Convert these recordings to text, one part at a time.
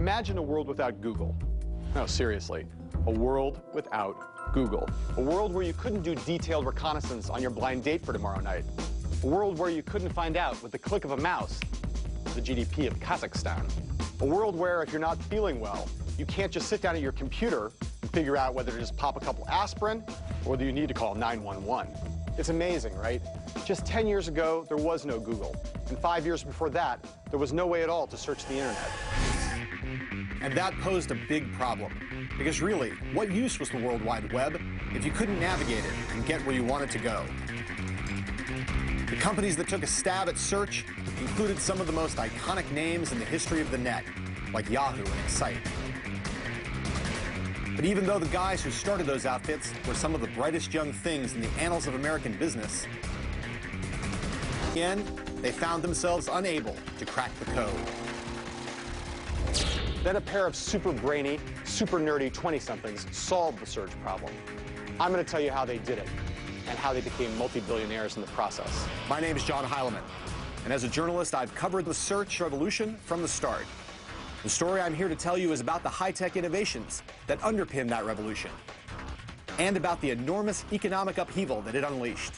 Imagine a world without Google. No, seriously, a world without Google. A world where you couldn't do detailed reconnaissance on your blind date for tomorrow night. A world where you couldn't find out with the click of a mouse the GDP of Kazakhstan. A world where if you're not feeling well, you can't just sit down at your computer and figure out whether to just pop a couple aspirin or whether you need to call 911. It's amazing, right? Just 10 years ago, there was no Google. And 5 years before that, there was no way at all to search the internet. And that posed a big problem. Because really, what use was the World Wide Web if you couldn't navigate it and get where you wanted to go? The companies that took a stab at search included some of the most iconic names in the history of the net, like Yahoo and Excite. But even though the guys who started those outfits were some of the brightest young things in the annals of American business, in the end, they found themselves unable to crack the code. Then a pair of super brainy, super nerdy 20-somethings solved the search problem. I'm going to tell you how they did it and how they became multi-billionaires in the process. My name is John Heilemann, and as a journalist, I've covered the search revolution from the start. The story I'm here to tell you is about the high-tech innovations that underpin that revolution and about the enormous economic upheaval that it unleashed.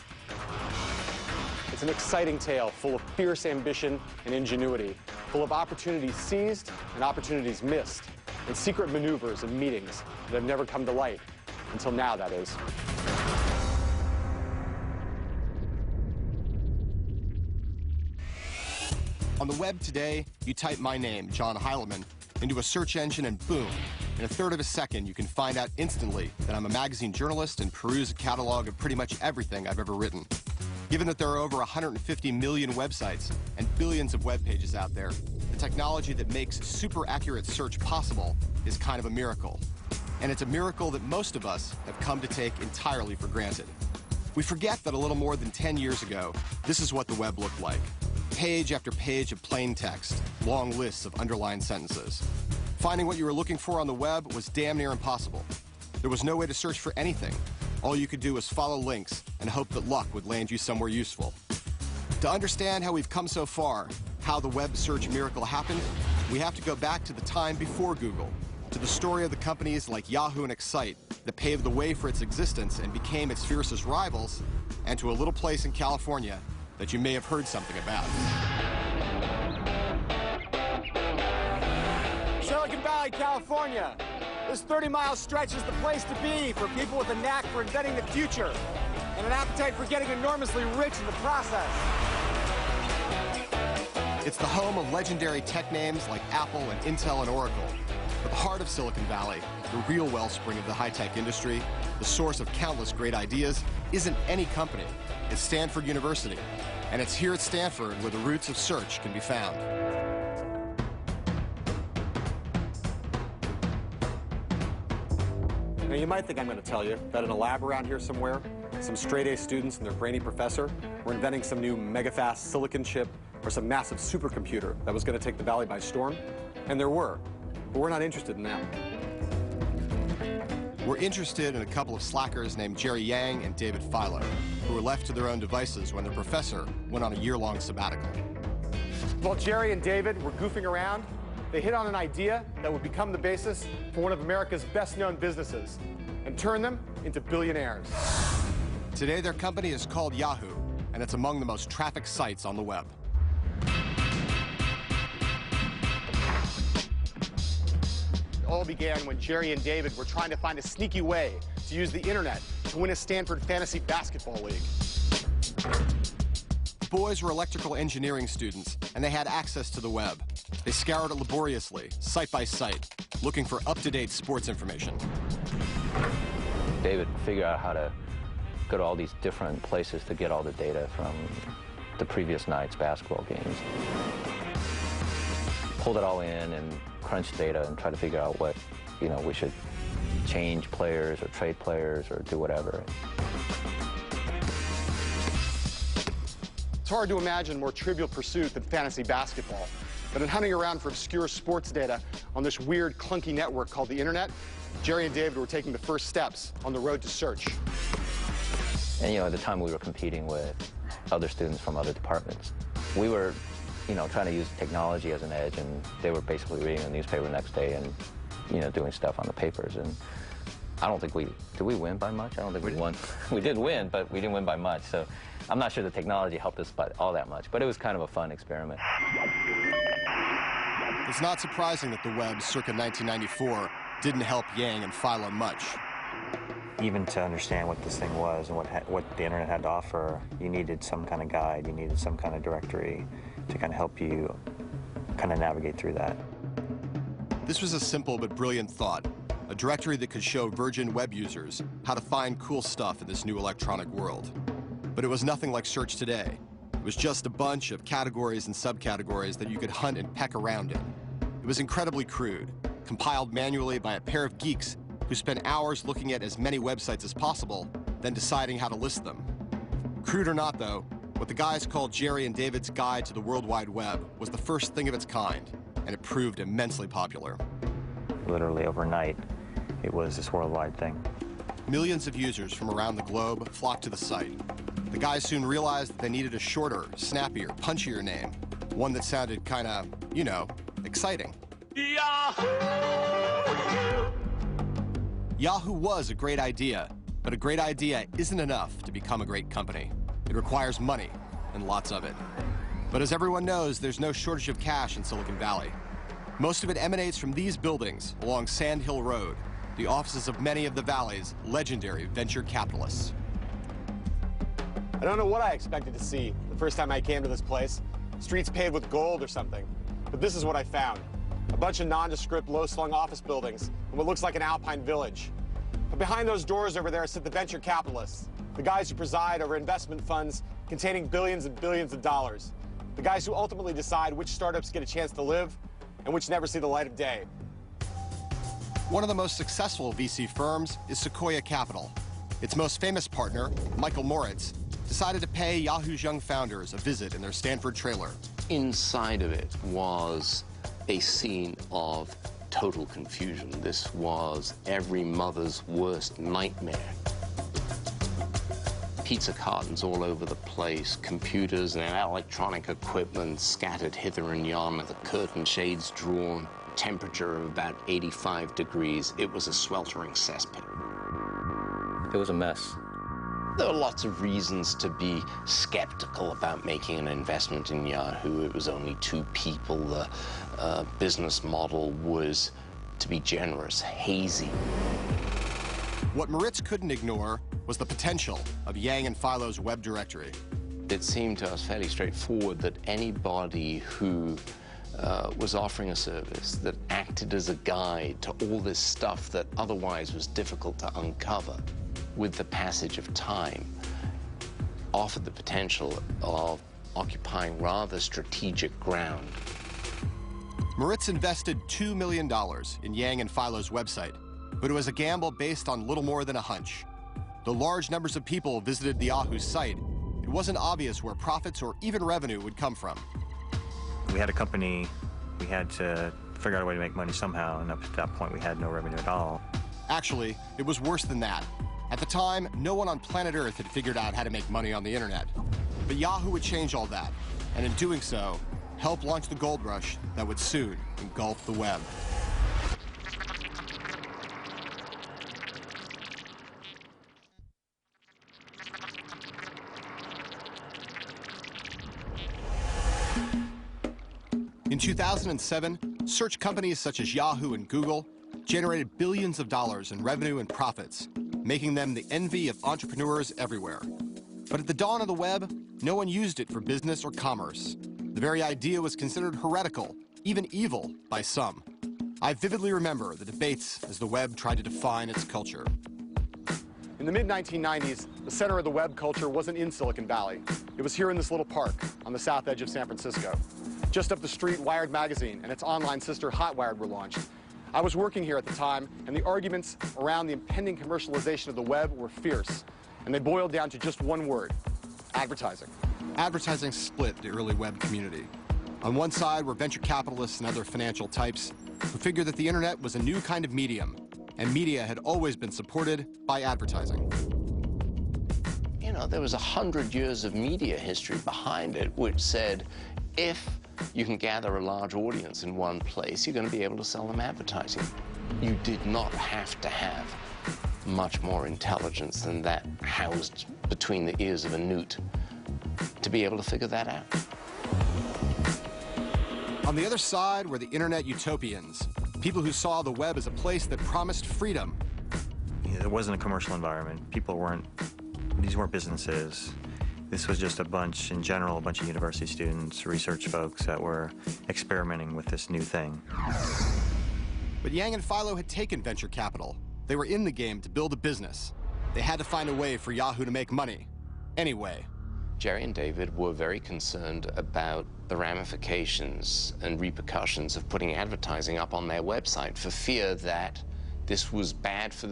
It's an exciting tale full of fierce ambition and ingenuity, full of opportunities seized and opportunities missed, and secret maneuvers and meetings that have never come to light, until now, that is. On the web today, you type my name, John Heilemann, into a search engine and boom, in a third of a second, you can find out instantly that I'm a magazine journalist and peruse a catalog of pretty much everything I've ever written. Given that there are over 150 million websites and billions of web pages out there, the technology that makes super accurate search possible is kind of a miracle. And it's a miracle that most of us have come to take entirely for granted. We forget that a little more than 10 years ago, this is what the web looked like. Page after page of plain text, long lists of underlined sentences. Finding what you were looking for on the web was damn near impossible. There was no way to search for anything. All you could do was follow links and hope that luck would land you somewhere useful. To understand how we've come so far, how the web search miracle happened, we have to go back to the time before Google, to the story of the companies like Yahoo and Excite that paved the way for its existence and became its fiercest rivals, and to a little place in California that you may have heard something about. Silicon Valley, California. This 30-mile stretch is the place to be for people with a knack for inventing the future and an appetite for getting enormously rich in the process. It's the home of legendary tech names like Apple and Intel and Oracle. But the heart of Silicon Valley, the real wellspring of the high-tech industry, the source of countless great ideas, isn't any company. It's Stanford University. And it's here at Stanford where the roots of search can be found. Now, you might think I'm going to tell you that in a lab around here somewhere, some straight-A students and their brainy professor were inventing some new mega-fast silicon chip or some massive supercomputer that was going to take the valley by storm. And there were. But we're not interested in that. We're interested in a couple of slackers named Jerry Yang and David Filo, who were left to their own devices when their professor went on a year-long sabbatical. While Jerry and David were goofing around, they hit on an idea that would become the basis for one of America's best-known businesses and turn them into billionaires. Today, their company is called Yahoo, and it's among the most trafficked sites on the web. It all began when Jerry and David were trying to find a sneaky way to use the internet to win a Stanford fantasy basketball league. The boys were electrical engineering students, and they had access to the web. They scoured it laboriously, site by site, looking for up-to-date sports information. David figured out how to go to all these different places to get all the data from the previous night's basketball games. Pulled it all in and crunched data and tried to figure out what, we should change players or trade players or do whatever. It's hard to imagine a more trivial pursuit than fantasy basketball. But in hunting around for obscure sports data on this weird, clunky network called the internet, Jerry and David were taking the first steps on the road to search. And at the time we were competing with other students from other departments. We were you know, trying to use technology as an edge, and they were basically reading the newspaper the next day and, you know, doing stuff on the papers. And I don't think did we win by much? I don't think we won. We did win, but we didn't win by much. So I'm not sure the technology helped us by all that much, but it was kind of a fun experiment. It's not surprising that the web circa 1994 didn't help Yang and Philo much. Even to understand what this thing was and what the internet had to offer, you needed some kind of guide, you needed some kind of directory to kind of help you kind of navigate through that. This was a simple but brilliant thought, a directory that could show Virgin web users how to find cool stuff in this new electronic world. But it was nothing like search today. It was just a bunch of categories and subcategories that you could hunt and peck around in. It was incredibly crude, compiled manually by a pair of geeks who spent hours looking at as many websites as possible, then deciding how to list them. Crude or not, though, what the guys called Jerry and David's Guide to the World Wide Web was the first thing of its kind, and it proved immensely popular. Literally overnight, it was this worldwide thing. Millions of users from around the globe flocked to the site. The guys soon realized that they needed a shorter, snappier, punchier name, one that sounded kinda, you know, exciting. Yahoo was a great idea, but a great idea isn't enough to become a great company. It requires money, and lots of it. But as everyone knows, there's no shortage of cash in Silicon Valley. Most of it emanates from these buildings along Sand Hill Road, the offices of many of the Valley's legendary venture capitalists. I don't know what I expected to see the first time I came to this place. Streets paved with gold or something. But this is what I found. A bunch of nondescript, low-slung office buildings in what looks like an alpine village. But behind those doors over there sit the venture capitalists, the guys who preside over investment funds containing billions and billions of dollars, the guys who ultimately decide which startups get a chance to live and which never see the light of day. One of the most successful VC firms is Sequoia Capital. Its most famous partner, Michael Moritz, decided to pay Yahoo's young founders a visit in their Stanford trailer. Inside of it was a scene of total confusion. This was every mother's worst nightmare. Pizza cartons all over the place, computers and electronic equipment scattered hither and yon, the curtain shades drawn, temperature of about 85 degrees. It was a sweltering cesspit. It was a mess. There are lots of reasons to be skeptical about making an investment in Yahoo. It was only two people. The business model was, to be generous, hazy. What Moritz couldn't ignore was the potential of Yang and Philo's web directory. It seemed to us fairly straightforward that anybody who was offering a service that acted as a guide to all this stuff that otherwise was difficult to uncover with the passage of time offered the potential of occupying rather strategic ground. Moritz invested $2 million in Yang and Philo's website, but it was a gamble based on little more than a hunch. Though large numbers of people visited the Yahoo site, it wasn't obvious where profits or even revenue would come from. We had a company, we had to figure out a way to make money somehow, and up to that point we had no revenue at all. Actually, it was worse than that. At the time, no one on planet Earth had figured out how to make money on the internet. But Yahoo would change all that, and in doing so, help launch the gold rush that would soon engulf the web. In 2007, search companies such as Yahoo and Google generated billions of dollars in revenue and profits, making them the envy of entrepreneurs everywhere. But at the dawn of the web, no one used it for business or commerce. The very idea was considered heretical, even evil, by some. I vividly remember the debates as the web tried to define its culture. In the mid-1990s, the center of the web culture wasn't in Silicon Valley. It was here in this little park on the south edge of San Francisco. Just up the street, Wired magazine and its online sister Hotwired were launched. I was working here at the time, and the arguments around the impending commercialization of the web were fierce, and they boiled down to just one word: advertising. Advertising split the early web community. On one side were venture capitalists and other financial types who figured that the internet was a new kind of medium, and media had always been supported by advertising. You know, there was 100 years of media history behind it which said if you can gather a large audience in one place, you're going to be able to sell them advertising. You did not have to have much more intelligence than that housed between the ears of a newt to be able to figure that out. On the other side were the internet utopians, people who saw the web as a place that promised freedom. It wasn't a commercial environment. These weren't businesses. This was just a bunch of university students, research folks that were experimenting with this new thing. But Yang and Philo had taken venture capital. They were in the game to build a business. They had to find a way for Yahoo to make money. Anyway. Jerry and David were very concerned about the ramifications and repercussions of putting advertising up on their website for fear that this was bad for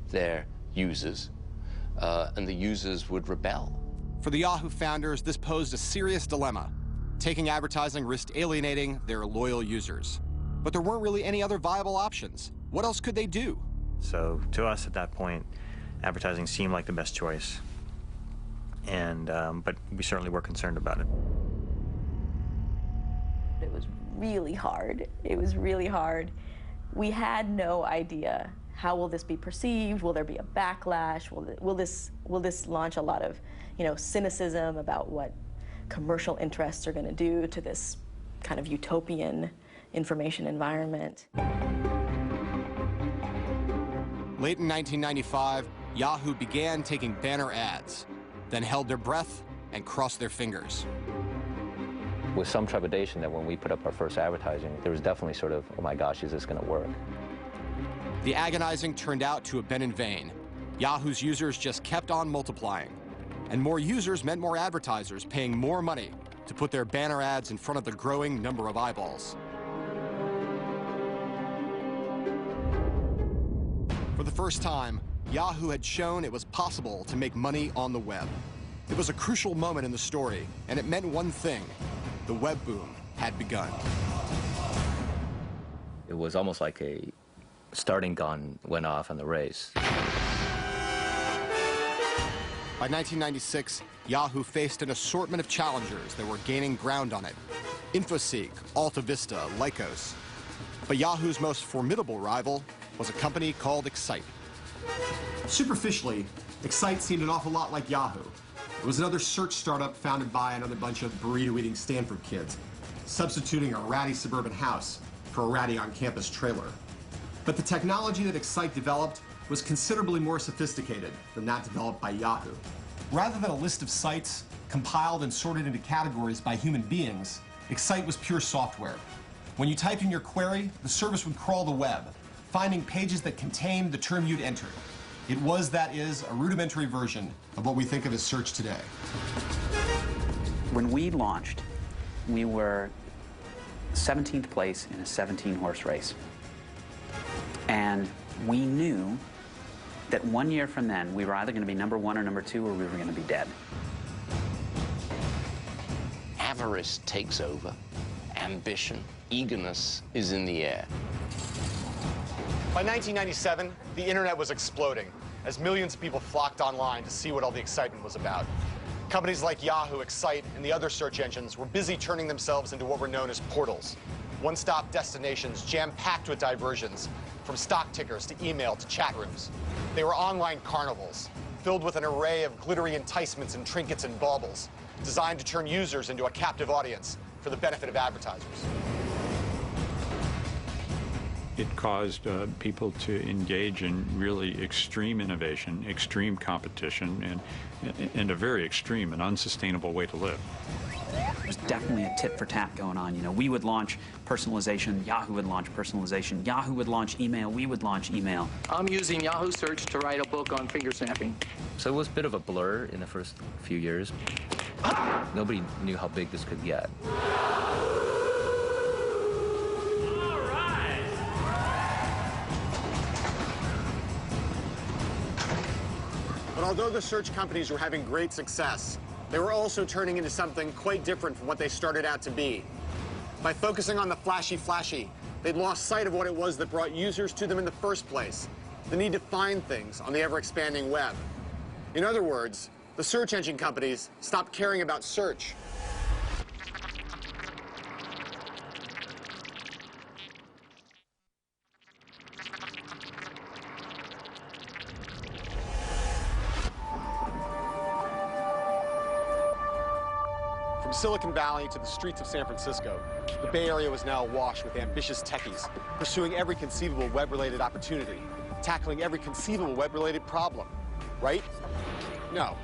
their users, and the users would rebel. For the Yahoo founders, this posed a serious dilemma. Taking advertising risked alienating their loyal users. But there weren't really any other viable options. What else could they do? So to us at that point, advertising seemed like the best choice. But we certainly were concerned about it. It was really hard. It was really hard. We had no idea, how will this be perceived? Will there be a backlash? Will this launch a lot of, cynicism about what commercial interests are going to do to this kind of utopian information environment? Late in 1995, Yahoo began taking banner ads, then held their breath and crossed their fingers. With some trepidation that when we put up our first advertising, there was definitely sort of, oh my gosh, is this going to work? The agonizing turned out to have been in vain. Yahoo's users just kept on multiplying. And more users meant more advertisers paying more money to put their banner ads in front of the growing number of eyeballs. For the first time, Yahoo had shown it was possible to make money on the web. It was a crucial moment in the story, and it meant one thing: the web boom had begun. It was almost like a starting gun went off in the race. By 1996, Yahoo faced an assortment of challengers that were gaining ground on it: InfoSeek, AltaVista, Lycos. But Yahoo's most formidable rival was a company called Excite. Superficially, Excite seemed an awful lot like Yahoo. It was another search startup founded by another bunch of burrito-eating Stanford kids, substituting a ratty suburban house for a ratty on-campus trailer. But the technology that Excite developed was considerably more sophisticated than that developed by Yahoo. Rather than a list of sites compiled and sorted into categories by human beings, Excite was pure software. When you typed in your query, the service would crawl the web, finding pages that contained the term you'd entered. It was, that is, a rudimentary version of what we think of as search today. When we launched, we were 17th place in a 17-horse race. And we knew that 1 year from then, we were either going to be number 1 or number 2, or we were going to be dead. Avarice takes over. Ambition, eagerness is in the air. By 1997, the internet was exploding as millions of people flocked online to see what all the excitement was about. Companies like Yahoo, Excite, and the other search engines were busy turning themselves into what were known as portals, one-stop destinations jam-packed with diversions, from stock tickers to email to chat rooms. They were online carnivals, filled with an array of glittery enticements and trinkets and baubles, designed to turn users into a captive audience for the benefit of advertisers. It caused people to engage in really extreme innovation, extreme competition, and a very extreme and unsustainable way to live. There's definitely a tit for tat going on. We would launch personalization, Yahoo would launch personalization, Yahoo would launch email, we would launch email. I'm using Yahoo Search to write a book on finger snapping. So it was a bit of a blur in the first few years. Nobody knew how big this could get. But although the search companies were having great success, they were also turning into something quite different from what they started out to be. By focusing on the flashy, they'd lost sight of what it was that brought users to them in the first place: the need to find things on the ever-expanding web. In other words, the search engine companies stopped caring about search. From Silicon Valley to the streets of San Francisco, the Bay Area was now awash with ambitious techies, pursuing every conceivable web-related opportunity, tackling every conceivable web-related problem. Right? No.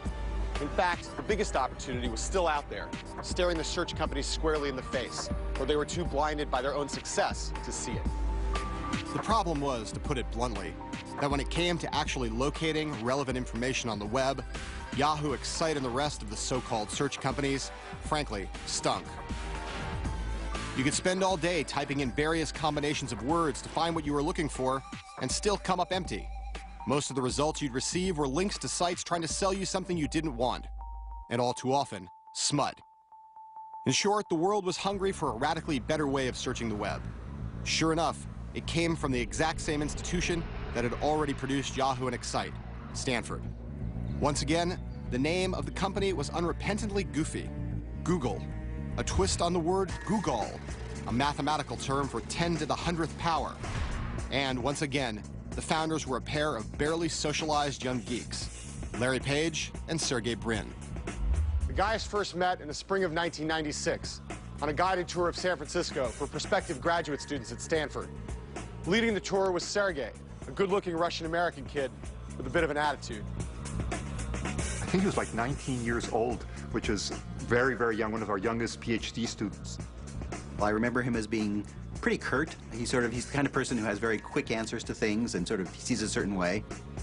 In fact, the biggest opportunity was still out there, staring the search companies squarely in the face, or they were too blinded by their own success to see it. The problem was, to put it bluntly, that when it came to actually locating relevant information on the web, Yahoo, Excite, and the rest of the so-called search companies, frankly, stunk. You could spend all day typing in various combinations of words to find what you were looking for and still come up empty. Most of the results you'd receive were links to sites trying to sell you something you didn't want, and all too often, smut. In short, the world was hungry for a radically better way of searching the web. Sure enough, it came from the exact same institution that had already produced Yahoo and Excite, Stanford. Once again, the name of the company was unrepentantly goofy, Google, a twist on the word Google, a mathematical term for 10 to the 100th power. And once again, the founders were a pair of barely socialized young geeks, Larry Page and Sergey Brin. The guys first met in the spring of 1996 on a guided tour of San Francisco for prospective graduate students at Stanford. Leading the tour was Sergey, a good-looking Russian-American kid with a bit of an attitude. I think he was like 19 years old, which is very, very young, one of our youngest PhD students. Well, I remember him as being pretty curt. He's the kind of person who has very quick answers to things and sort of sees a certain way.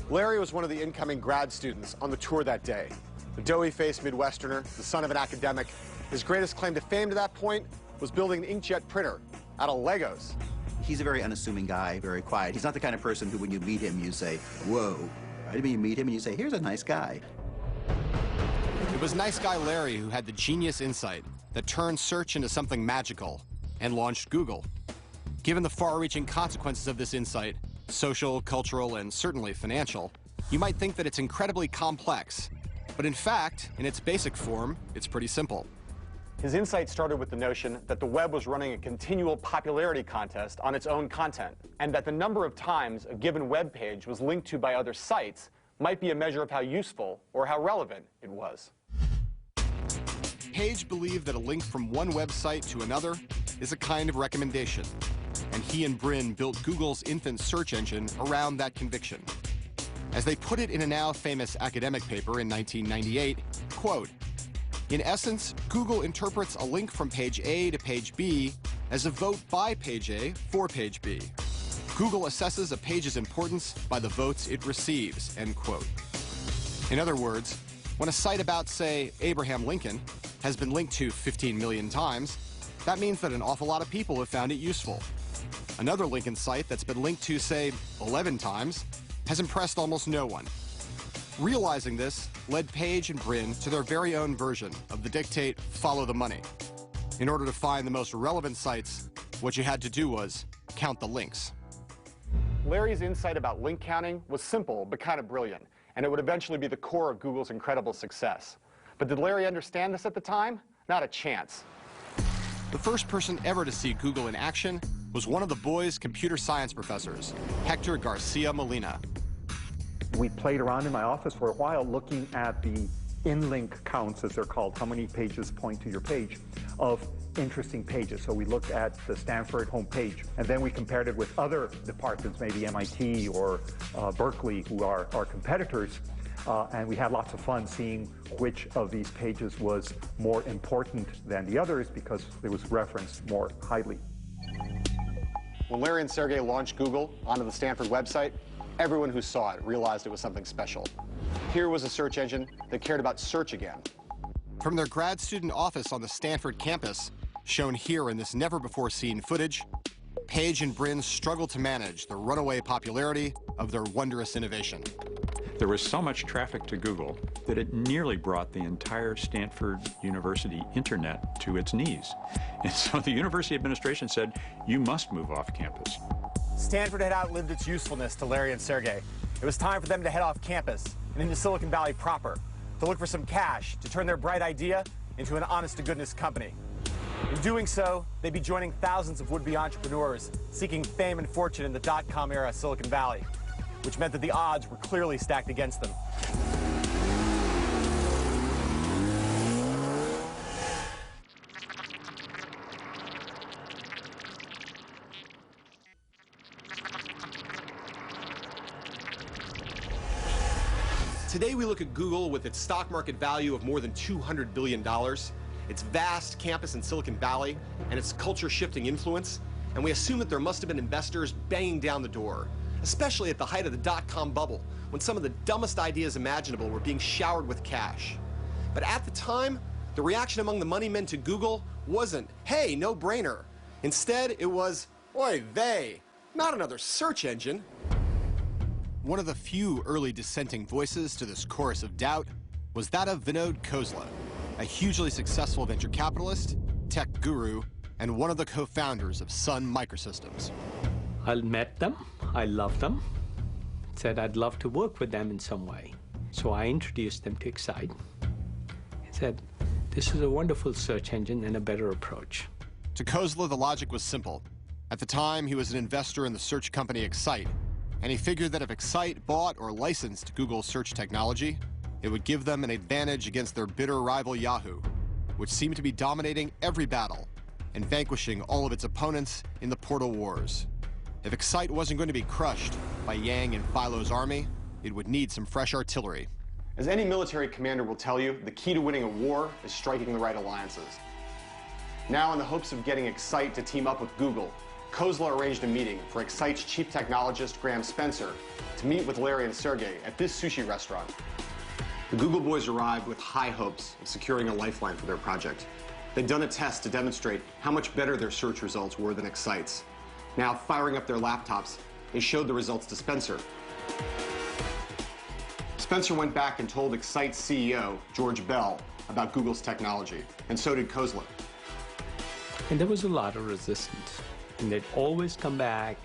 Larry was one of the incoming grad students on the tour that day. The doughy-faced Midwesterner, the son of an academic, his greatest claim to fame to that point was building an inkjet printer out of Legos. He's a very unassuming guy, very quiet. He's not the kind of person who, when you meet him, you say, whoa. Right? I mean, you meet him and you say, here's a nice guy. It was nice guy Larry who had the genius insight that turned search into something magical and launched Google. Given the far-reaching consequences of this insight, social, cultural, and certainly financial, you might think that it's incredibly complex. But in fact, in its basic form, it's pretty simple. His insight started with the notion that the web was running a continual popularity contest on its own content, and that the number of times a given web page was linked to by other sites might be a measure of how useful or how relevant it was. Page believed that a link from one website to another is a kind of recommendation, and he and Brin built Google's infant search engine around that conviction. As they put it in a now famous academic paper in 1998, quote, "In essence, Google interprets a link from page A to page B as a vote by page A for page B. Google assesses a page's importance by the votes it receives," end quote. In other words, when a site about, say, Abraham Lincoln has been linked to 15 million times, that means that an awful lot of people have found it useful. Another Lincoln site that's been linked to, say, 11 times has impressed almost no one. Realizing this led Page and Brin to their very own version of the dictate, follow the money. In order to find the most relevant sites, what you had to do was count the links. Larry's insight about link counting was simple but kind of brilliant, and it would eventually be the core of Google's incredible success. But did Larry understand this at the time? Not a chance. The first person ever to see Google in action was one of the boys' computer science professors, Hector Garcia Molina. We played around in my office for a while looking at the in-link counts, as they're called, how many pages point to your page, of interesting pages. So we looked at the Stanford homepage, and then we compared it with other departments, maybe MIT or Berkeley, who are our competitors, and we had lots of fun seeing which of these pages was more important than the others because it was referenced more highly. When Larry and Sergey launched Google onto the Stanford website, everyone who saw it realized it was something special. Here was a search engine that cared about search again. From their grad student office on the Stanford campus, shown here in this never-before-seen footage, Page and Brin struggled to manage the runaway popularity of their wondrous innovation. There was so much traffic to Google that it nearly brought the entire Stanford University internet to its knees. And so the university administration said, you must move off campus. Stanford had outlived its usefulness to Larry and Sergey. It was time for them to head off campus and into Silicon Valley proper, to look for some cash, to turn their bright idea into an honest-to-goodness company. In doing so, they'd be joining thousands of would-be entrepreneurs seeking fame and fortune in the dot-com era of Silicon Valley, which meant that the odds were clearly stacked against them. Today we look at Google with its stock market value of more than $200 billion, its vast campus in Silicon Valley, and its culture-shifting influence, and we assume that there must have been investors banging down the door, especially at the height of the dot-com bubble, when some of the dumbest ideas imaginable were being showered with cash. But at the time, the reaction among the money men to Google wasn't, hey, no brainer. Instead, it was, oy vey, not another search engine. One of the few early dissenting voices to this chorus of doubt was that of Vinod Khosla, a hugely successful venture capitalist, tech guru, and one of the co-founders of Sun Microsystems. I met them, I loved them, said I'd love to work with them in some way. So I introduced them to Excite. He said, this is a wonderful search engine and a better approach. To Khosla, the logic was simple. At the time, he was an investor in the search company Excite, and he figured that if Excite bought or licensed Google's search technology, it would give them an advantage against their bitter rival Yahoo, which seemed to be dominating every battle and vanquishing all of its opponents in the portal wars. If Excite wasn't going to be crushed by Yang and Philo's army, it would need some fresh artillery. As any military commander will tell you, the key to winning a war is striking the right alliances. Now, in the hopes of getting Excite to team up with Google, Khosla arranged a meeting for Excite's chief technologist, Graham Spencer, to meet with Larry and Sergey at this sushi restaurant. The Google boys arrived with high hopes of securing a lifeline for their project. They'd done a test to demonstrate how much better their search results were than Excite's. Now, firing up their laptops, they showed the results to Spencer. Spencer went back and told Excite's CEO, George Bell, about Google's technology, and so did Khosla. And there was a lot of resistance. And they'd always come back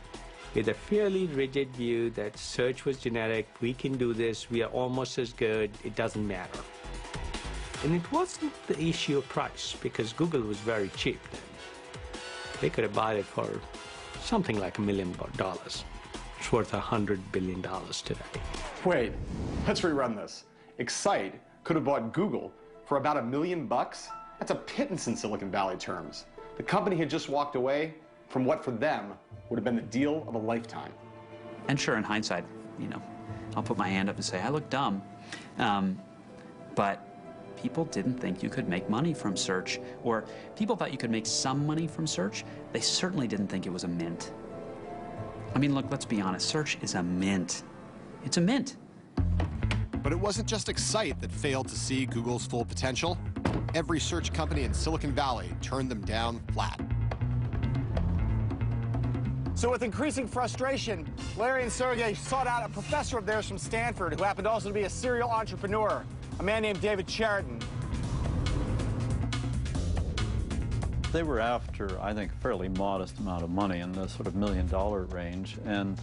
with a fairly rigid view that search was generic, we can do this, we are almost as good, it doesn't matter. And it wasn't the issue of price, because Google was very cheap then. They could have bought it for something like $1 million. It's worth $100 billion today. Wait, let's rerun this. Excite could have bought Google for about $1 million? That's a pittance in Silicon Valley terms. The company had just walked away from what for them would have been the deal of a lifetime. And sure, in hindsight, I'll put my hand up and say, I look dumb. But people didn't think you could make money from search, or people thought you could make some money from search. They certainly didn't think it was a mint. I mean, look, let's be honest, search is a mint. It's a mint. But it wasn't just Excite that failed to see Google's full potential. Every search company in Silicon Valley turned them down flat. So with increasing frustration, Larry and Sergey sought out a professor of theirs from Stanford who happened also to be a serial entrepreneur, a man named David Cheriton. They were after, I think, a fairly modest amount of money in the sort of $1 million range, and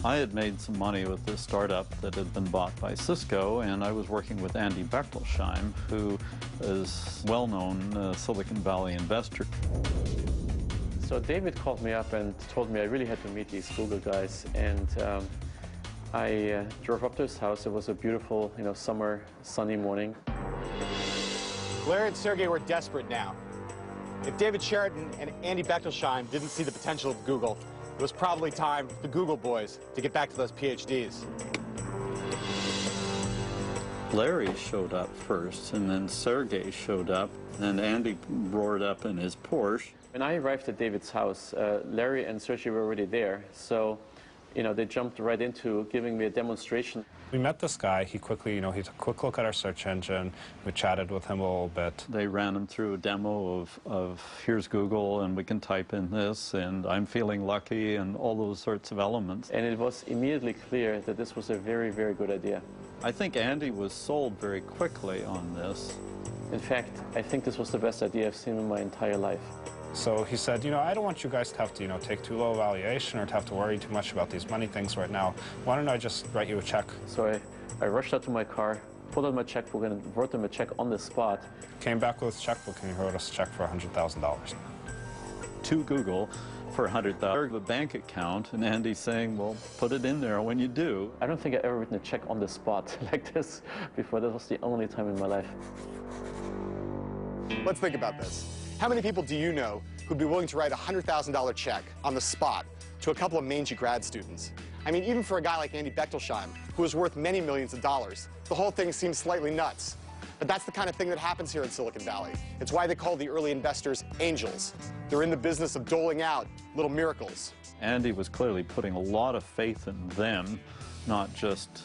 I had made some money with this startup that had been bought by Cisco, and I was working with Andy Bechtolsheim, who is a well-known Silicon Valley investor. So David called me up and told me I really had to meet these Google guys, and I drove up to his house. It was a beautiful, summer, sunny morning. Larry and Sergey were desperate now. If David Cheriton and Andy Bechtolsheim didn't see the potential of Google, it was probably time for the Google boys to get back to those PhDs. Larry showed up first, and then Sergey showed up, and Andy roared up in his Porsche. When I arrived at David's house, Larry and Sergey were already there, so they jumped right into giving me a demonstration. We met this guy. He quickly, he took a quick look at our search engine. We chatted with him a little bit. They ran him through a demo of here's Google, and we can type in this, and I'm feeling lucky, and all those sorts of elements. And it was immediately clear that this was a very, very good idea. I think Andy was sold very quickly on this. In fact, I think this was the best idea I've seen in my entire life. So he said, I don't want you guys to have to, take too low a valuation or to have to worry too much about these money things right now. Why don't I just write you a check? So I rushed out to my car, pulled out my checkbook, and wrote them a check on the spot. Came back with his checkbook, and he wrote us a check for $100,000. To Google for $100,000, a bank account, and Andy's saying, well, put it in there when you do. I don't think I've ever written a check on the spot like this before. That was the only time in my life. Let's think about this. How many people do you know who'd be willing to write a $100,000 check on the spot to a couple of mangy grad students? I mean, even for a guy like Andy Bechtolsheim, who is worth many millions of dollars, the whole thing seems slightly nuts. But that's the kind of thing that happens here in Silicon Valley. It's why they call the early investors angels. They're in the business of doling out little miracles. Andy was clearly putting a lot of faith in them, not just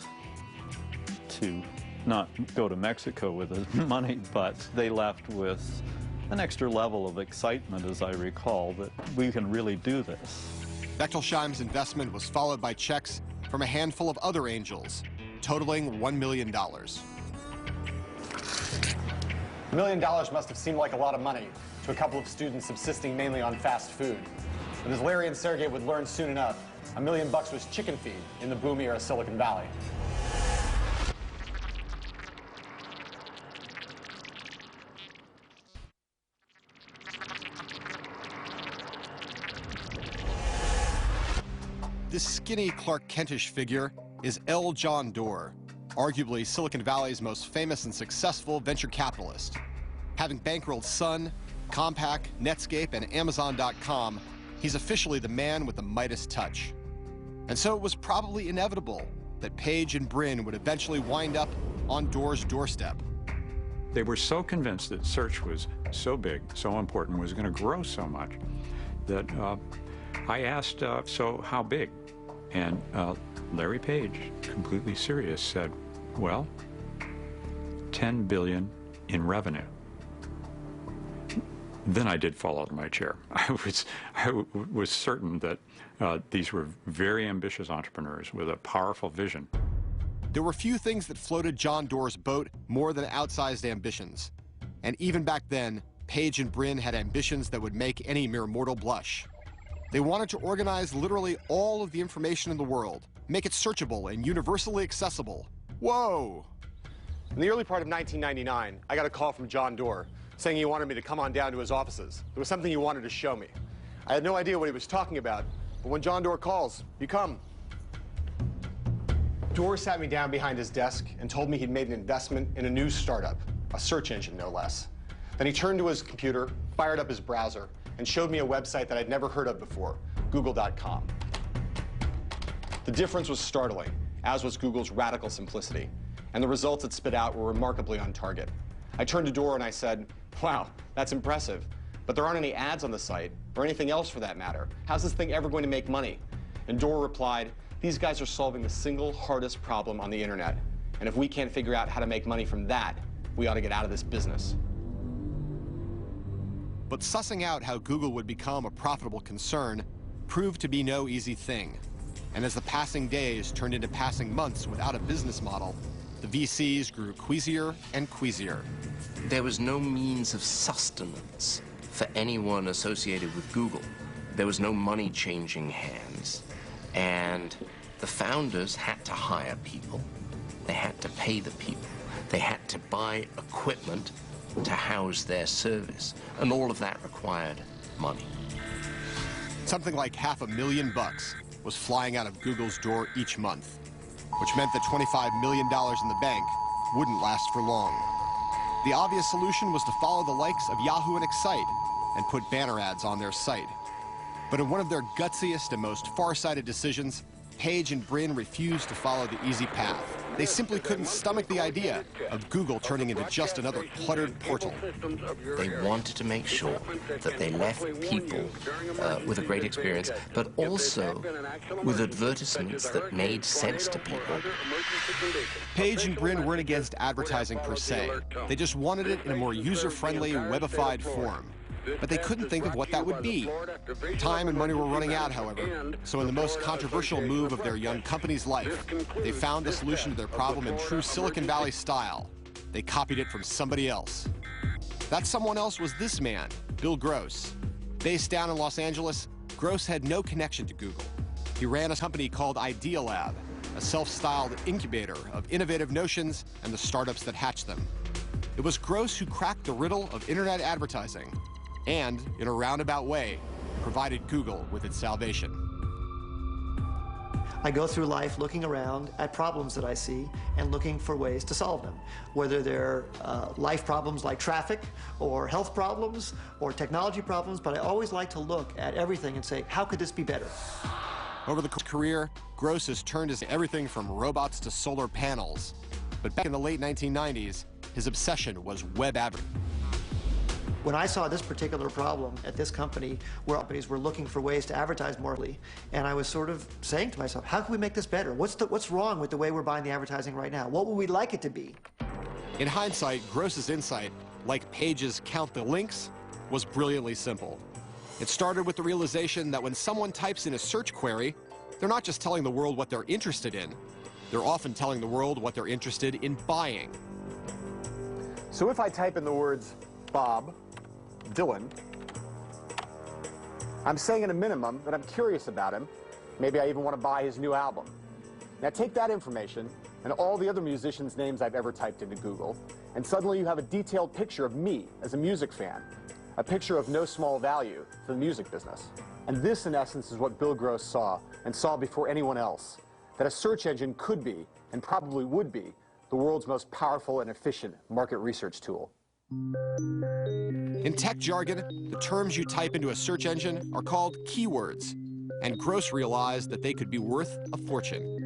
to not go to Mexico with his money, but they left with an extra level of excitement, as I recall, that we can really do this. Bechtolsheim's investment was followed by checks from a handful of other angels, totaling $1 million. $1 million must have seemed like a lot of money to a couple of students subsisting mainly on fast food. But as Larry and Sergey would learn soon enough, $1 million was chicken feed in the boom era Silicon Valley. This skinny Clark Kentish figure is L. John Doerr, arguably Silicon Valley's most famous and successful venture capitalist. Having bankrolled Sun, Compaq, Netscape, and Amazon.com, he's officially the man with the Midas touch. And so it was probably inevitable that Page and Brin would eventually wind up on Doerr's doorstep. They were so convinced that search was so big, so important, was going to grow so much, that I asked, so how big? And Larry Page, completely serious, said, well, 10 billion in revenue. Then I did fall out of my chair. I was certain that these were very ambitious entrepreneurs with a powerful vision. There were few things that floated John Doerr's boat more than outsized ambitions. And even back then, Page and Brin had ambitions that would make any mere mortal blush. They wanted to organize literally all of the information in the world, make it searchable and universally accessible. Whoa! In the early part of 1999, I got a call from John Doerr saying he wanted me to come on down to his offices. There was something he wanted to show me. I had no idea what he was talking about, but when John Doerr calls, you come. Doerr sat me down behind his desk and told me he'd made an investment in a new startup, a search engine no less. Then he turned to his computer, fired up his browser, and showed me a website that I'd never heard of before, Google.com. The difference was startling, as was Google's radical simplicity, and the results it spit out were remarkably on target. I turned to Doerr and I said, wow, that's impressive, but there aren't any ads on the site, or anything else for that matter. How's this thing ever going to make money? And Doerr replied, these guys are solving the single hardest problem on the internet, and if we can't figure out how to make money from that, we ought to get out of this business. But sussing out how Google would become a profitable concern proved to be no easy thing. And as the passing days turned into passing months without a business model, the VCs grew queasier and queasier. There was no means of sustenance for anyone associated with Google. There was no money changing hands. And the founders had to hire people. They had to pay the people. They had to buy equipment to house their service. And all of that required money. Something like $500,000 was flying out of Google's door each month, which meant that $25 million in the bank wouldn't last for long. The obvious solution was to follow the likes of Yahoo and Excite and put banner ads on their site. But in one of their gutsiest and most far-sighted decisions, Page and Brin refused to follow the easy path. They simply couldn't stomach the idea of Google turning into just another cluttered portal. They wanted to make sure that they left people with a great experience, but also with advertisements that made sense to people. Page and Brin weren't against advertising per se. They just wanted it in a more user-friendly, webified form. But they couldn't think of what that would be. Time and money were running out, however, so in the most controversial move of their young company's life, they found the solution to their problem in true Silicon Valley style. They copied it from somebody else. That someone else was this man, Bill Gross. Based down in Los Angeles, Gross had no connection to Google. He ran a company called Idealab, a self-styled incubator of innovative notions and the startups that hatched them. It was Gross who cracked the riddle of internet advertising, and, in a roundabout way, provided Google with its salvation. I go through life looking around at problems that I see and looking for ways to solve them, whether they're life problems like traffic or health problems or technology problems, but I always like to look at everything and say, how could this be better? Over the career, Gross has turned his everything from robots to solar panels. But back in the late 1990s, his obsession was web advertising. When I saw this particular problem at this company, where companies were looking for ways to advertise more, and I was sort of saying to myself, how can we make this better? What's wrong with the way we're buying the advertising right now? What would we like it to be? In hindsight, Gross's insight, like Page's count the links, was brilliantly simple. It started with the realization that when someone types in a search query, they're not just telling the world what they're interested in. They're often telling the world what they're interested in buying. So if I type in the words Bob Dylan, I'm saying at a minimum that I'm curious about him. Maybe I even want to buy his new album. Now take that information and all the other musicians' names I've ever typed into Google, and suddenly you have a detailed picture of me as a music fan, a picture of no small value for the music business. And this, in essence, is what Bill Gross saw, and saw before anyone else, that a search engine could be, and probably would be, the world's most powerful and efficient market research tool. In tech jargon, the terms you type into a search engine are called keywords, and Gross realized that they could be worth a fortune.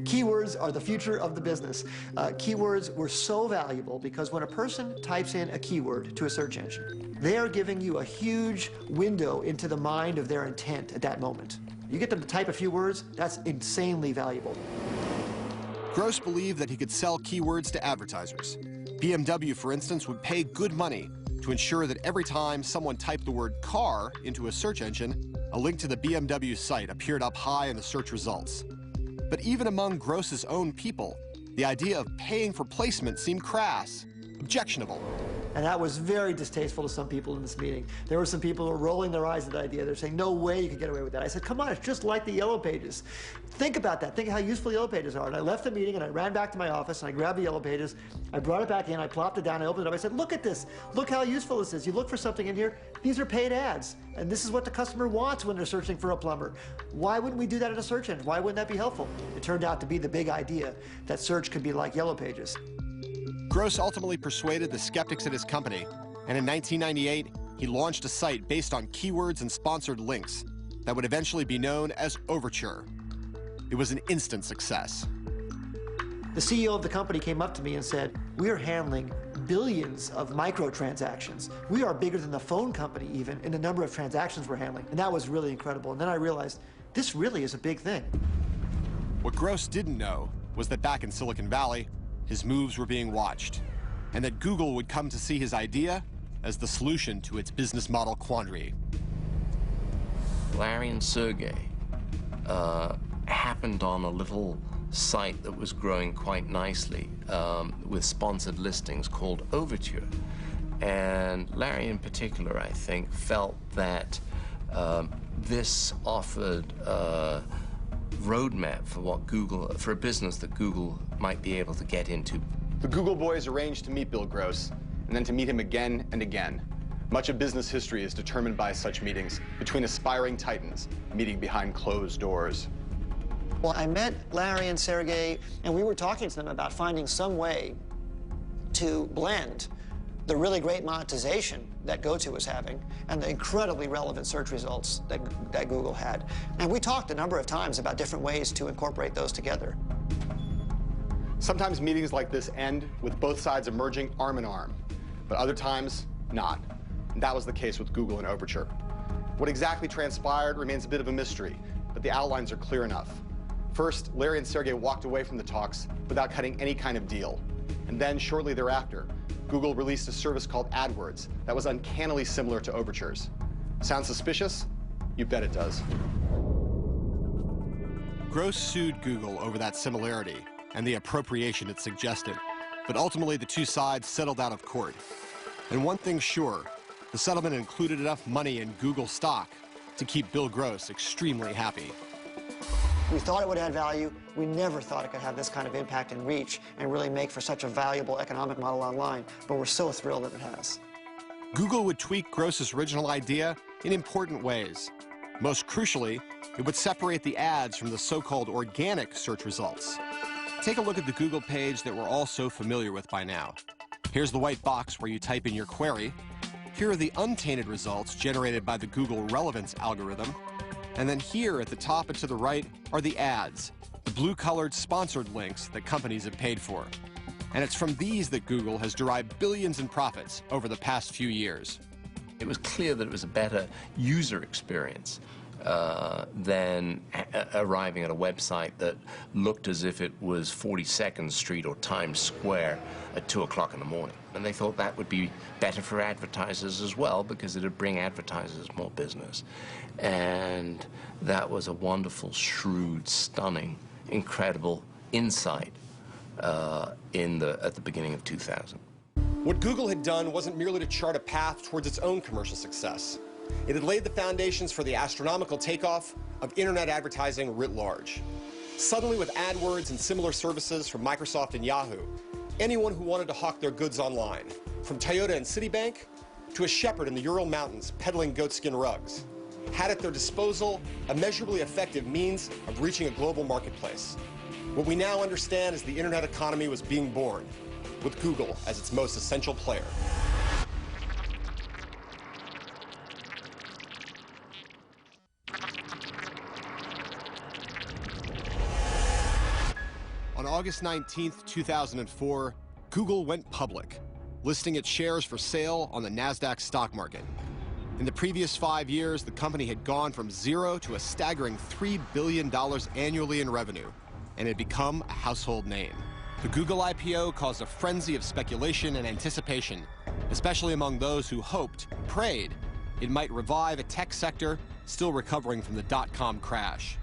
Keywords are the future of the business. Keywords were so valuable because when a person types in a keyword to a search engine, they are giving you a huge window into the mind of their intent at that moment. You get them to type a few words, that's insanely valuable. Gross believed that he could sell keywords to advertisers. BMW, for instance, would pay good money to ensure that every time someone typed the word car into a search engine, a link to the BMW site appeared up high in the search results. But even among Gross's own people, the idea of paying for placement seemed crass, objectionable. And that was very distasteful to some people in this meeting. There were some people who were rolling their eyes at the idea. They're saying, no way you could get away with that. I said, come on, it's just like the Yellow Pages. Think about that. Think how useful Yellow Pages are. And I left the meeting and I ran back to my office and I grabbed the Yellow Pages. I brought it back in, I plopped it down, I opened it up. I said, look at this. Look how useful this is. You look for something in here, these are paid ads. And this is what the customer wants when they're searching for a plumber. Why wouldn't we do that in a search engine? Why wouldn't that be helpful? It turned out to be the big idea that search could be like Yellow Pages. Gross ultimately persuaded the skeptics at his company, and in 1998, he launched a site based on keywords and sponsored links that would eventually be known as Overture. It was an instant success. The CEO of the company came up to me and said, we are handling billions of microtransactions. We are bigger than the phone company even in the number of transactions we're handling. And that was really incredible. And then I realized, this really is a big thing. What Gross didn't know was that back in Silicon Valley, his moves were being watched, and that Google would come to see his idea as the solution to its business model quandary. Larry and Sergey happened on a little site that was growing quite nicely with sponsored listings called Overture. And Larry in particular, I think, felt that this offered a roadmap for what Google, for a business that Google might be able to get into. The Google boys arranged to meet Bill Gross, and then to meet him again and again. Much of business history is determined by such meetings between aspiring titans meeting behind closed doors. Well, I met Larry and Sergey, and we were talking to them about finding some way to blend the really great monetization that GoTo was having and the incredibly relevant search results that Google had. And we talked a number of times about different ways to incorporate those together. Sometimes meetings like this end with both sides emerging arm in arm, but other times not. And that was the case with Google and Overture. What exactly transpired remains a bit of a mystery, but the outlines are clear enough. First, Larry and Sergey walked away from the talks without cutting any kind of deal. And then, shortly thereafter, Google released a service called AdWords that was uncannily similar to Overture's. Sound suspicious? You bet it does. Gross sued Google over that similarity and the appropriation it suggested, but ultimately the two sides settled out of court. And one thing's sure, the settlement included enough money in Google stock to keep Bill Gross extremely happy. We thought it would add value. We never thought it could have this kind of impact and reach and really make for such a valuable economic model online, but we're so thrilled that it has. Google would tweak Gross's original idea in important ways. Most crucially, it would separate the ads from the so-called organic search results. Take a look at the Google page that we're all so familiar with by now. Here's the white box where you type in your query. Here are the untainted results generated by the Google relevance algorithm. And then here at the top and to the right are the ads, the blue-colored sponsored links that companies have paid for. And it's from these that Google has derived billions in profits over the past few years. It was clear that it was a better user experience than arriving at a website that looked as if it was 42nd Street or Times Square at 2 o'clock in the morning. And they thought that would be better for advertisers as well, because it would bring advertisers more business. And that was a wonderful, shrewd, stunning, incredible insight at the beginning of 2000. What Google had done wasn't merely to chart a path towards its own commercial success. It had laid the foundations for the astronomical takeoff of internet advertising writ large. Suddenly, with AdWords and similar services from Microsoft and Yahoo, anyone who wanted to hawk their goods online, from Toyota and Citibank to a shepherd in the Ural Mountains peddling goatskin rugs, had at their disposal a measurably effective means of reaching a global marketplace. What we now understand is the internet economy was being born, with Google as its most essential player. On August 19th, 2004, Google went public, listing its shares for sale on the NASDAQ stock market. In the previous 5 years, the company had gone from zero to a staggering $3 billion annually in revenue, and had become a household name. The Google IPO caused a frenzy of speculation and anticipation, especially among those who hoped, prayed, it might revive a tech sector still recovering from the dot-com crash.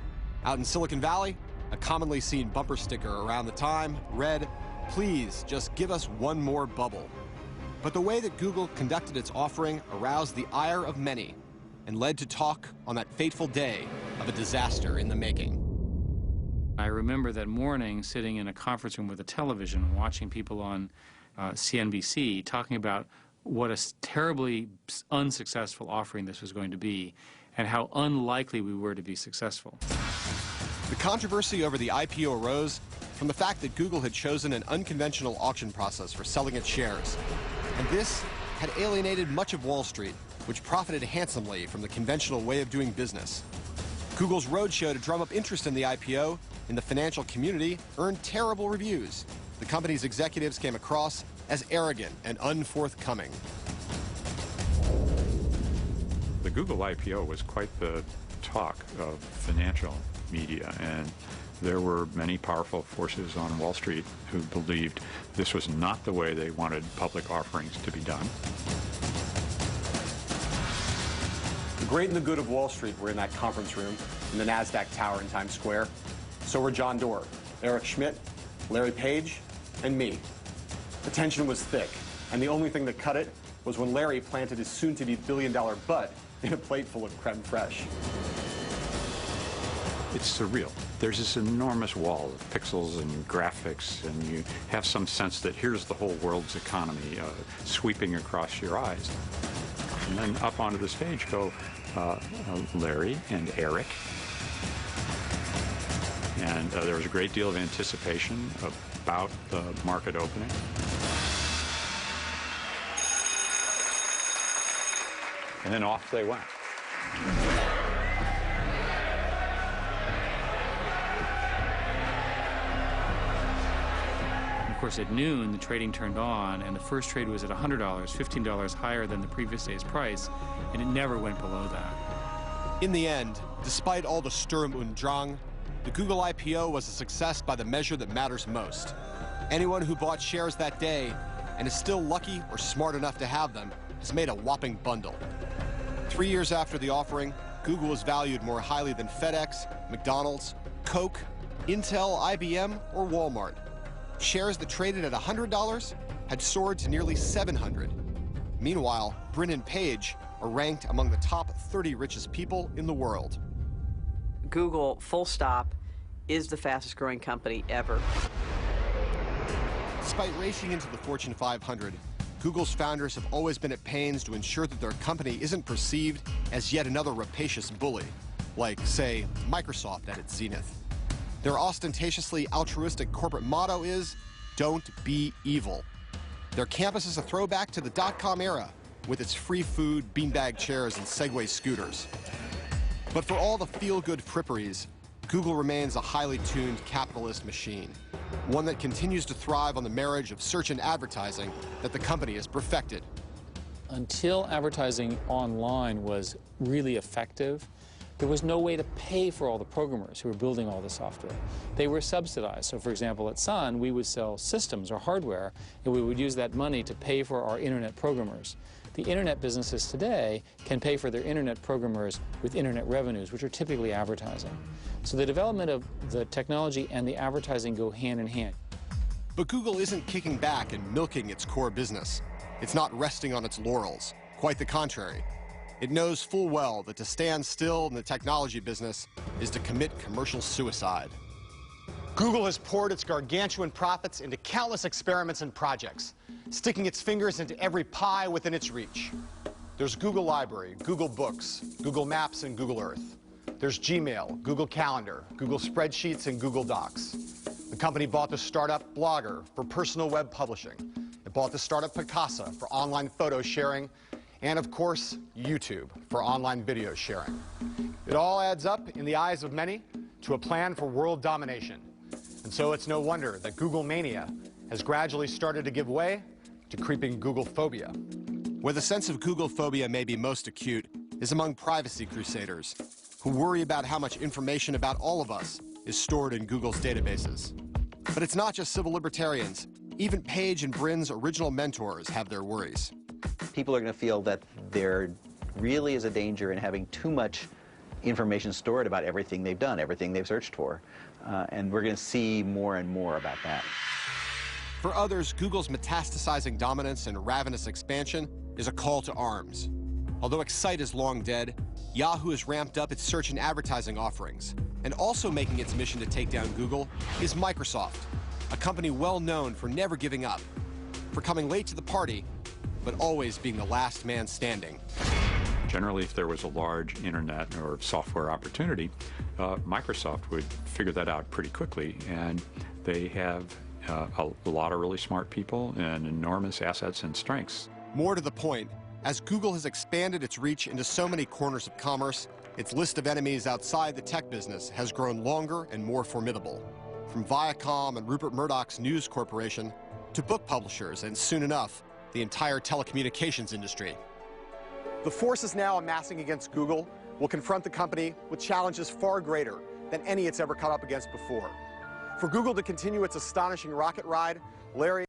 Out in Silicon Valley, a commonly seen bumper sticker around the time read, "Please just give us one more bubble." But the way that Google conducted its offering aroused the ire of many and led to talk on that fateful day of a disaster in the making. I remember that morning sitting in a conference room with a television watching people on CNBC talking about what a terribly unsuccessful offering this was going to be and how unlikely we were to be successful. The controversy over the IPO arose from the fact that Google had chosen an unconventional auction process for selling its shares. And this had alienated much of Wall Street, which profited handsomely from the conventional way of doing business. Google's roadshow to drum up interest in the IPO in the financial community earned terrible reviews. The company's executives came across as arrogant and unforthcoming. The Google IPO was quite the talk of financial media, and there were many powerful forces on Wall Street who believed this was not the way they wanted public offerings to be done. The great and the good of Wall Street were in that conference room in the NASDAQ tower in Times Square. So were John Doerr, Eric Schmidt, Larry Page, and me. The tension was thick, and the only thing that cut it was when Larry planted his soon-to-be billion-dollar butt in a plate full of creme fraiche. It's surreal. There's this enormous wall of pixels and graphics, and you have some sense that here's the whole world's economy sweeping across your eyes. And then up onto the stage go Larry and Eric. And there was a great deal of anticipation about the market opening. And then off they went. Of course, at noon, the trading turned on, and the first trade was at $100, $15 higher than the previous day's price, and it never went below that. In the end, despite all the Sturm und Drang, the Google IPO was a success by the measure that matters most. Anyone who bought shares that day and is still lucky or smart enough to have them has made a whopping bundle. 3 years after the offering, Google was valued more highly than FedEx, McDonald's, Coke, Intel, IBM, or Walmart. Shares that traded at $100 had soared to nearly $700. Meanwhile, Brin and Page are ranked among the top 30 richest people in the world. Google, full stop, is the fastest growing company ever. Despite racing into the Fortune 500, Google's founders have always been at pains to ensure that their company isn't perceived as yet another rapacious bully, like, say, Microsoft at its zenith. Their ostentatiously altruistic corporate motto is, "Don't be evil." Their campus is a throwback to the dot-com era, with its free food, beanbag chairs, and Segway scooters. But for all the feel-good fripperies, Google remains a highly tuned capitalist machine, one that continues to thrive on the marriage of search and advertising that the company has perfected. Until advertising online was really effective, there was no way to pay for all the programmers who were building all the software. They were subsidized. So for example, at Sun, we would sell systems or hardware, and we would use that money to pay for our internet programmers. The internet businesses today can pay for their internet programmers with internet revenues, which are typically advertising. So the development of the technology and the advertising go hand in hand. But Google isn't kicking back and milking its core business. It's not resting on its laurels. Quite the contrary. It knows full well that to stand still in the technology business is to commit commercial suicide. Google has poured its gargantuan profits into countless experiments and projects, sticking its fingers into every pie within its reach. There's Google Library, Google Books, Google Maps, and Google Earth. There's Gmail, Google Calendar, Google Spreadsheets, and Google Docs. The company bought the startup Blogger for personal web publishing. It bought the startup Picasa for online photo sharing, and of course, YouTube for online video sharing. It all adds up, in the eyes of many, to a plan for world domination. And so it's no wonder that Google mania has gradually started to give way to creeping Google phobia. Where the sense of Google phobia may be most acute is among privacy crusaders, who worry about how much information about all of us is stored in Google's databases. But it's not just civil libertarians. Even Page and Brin's original mentors have their worries. People are going to feel that there really is a danger in having too much information stored about everything they've done, everything they've searched for. And we're going to see more and more about that. For others, Google's metastasizing dominance and ravenous expansion is a call to arms. Although Excite is long dead, Yahoo has ramped up its search and advertising offerings. And also making its mission to take down Google is Microsoft, a company well known for never giving up, for coming late to the party, but always being the last man standing. Generally, if there was a large internet or software opportunity, Microsoft would figure that out pretty quickly, and they have a lot of really smart people and enormous assets and strengths. More to the point, as Google has expanded its reach into so many corners of commerce, its list of enemies outside the tech business has grown longer and more formidable. From Viacom and Rupert Murdoch's News Corporation to book publishers and, soon enough, the entire telecommunications industry. The forces now amassing against Google will confront the company with challenges far greater than any it's ever come up against before. For Google to continue its astonishing rocket ride, Larry